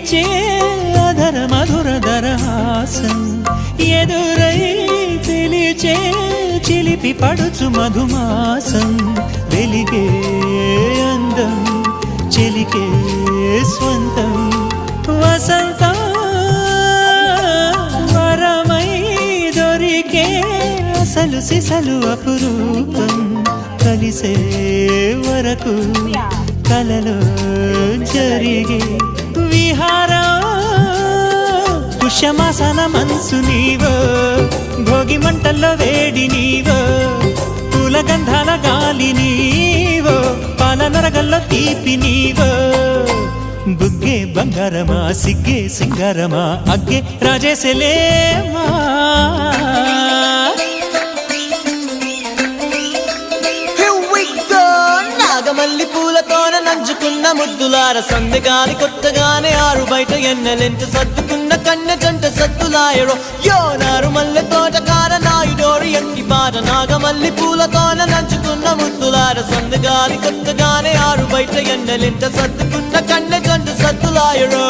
వీచే అధర మధుర దరహాసం ఎదురై పిలిచే చిలిపి పడుచు మధుమాసం వెలిగే అందం చెలికే స్వంతం వసంతం వరమై దొరికే అసలు సిసలు అపురూపం కలిసే వరకు కలలో జరిగే విహారం పుష్యమాసన మనసు నీవో భోగి మంటల్లో వేడి నీవో పూల గంధాల గాలి నీవో పాల నరగల్లో తీపి నీవో బుగ్గే బంగారమా సిగ్గే సింగారమా అగ్గే రాజేసలేమా నాగమల్లి పూలతోన నంచుకున్న ముద్దులార సందెగాని కొత్తగానే ఆరు బయట ఎన్నెలెంట సర్దుకున్న కన్నె జంట సత్తులాయరో యో నారు మల్లె తోటకార నాయుడోరు ఎట్టి పాట నాగమల్లి పూలతోన నంచుకున్న ముద్దులార సందెగాని కొత్తగానే ఆరు బయట ఎన్నెలెంట సర్దుకున్న కన్నె జంట సత్తులాయరో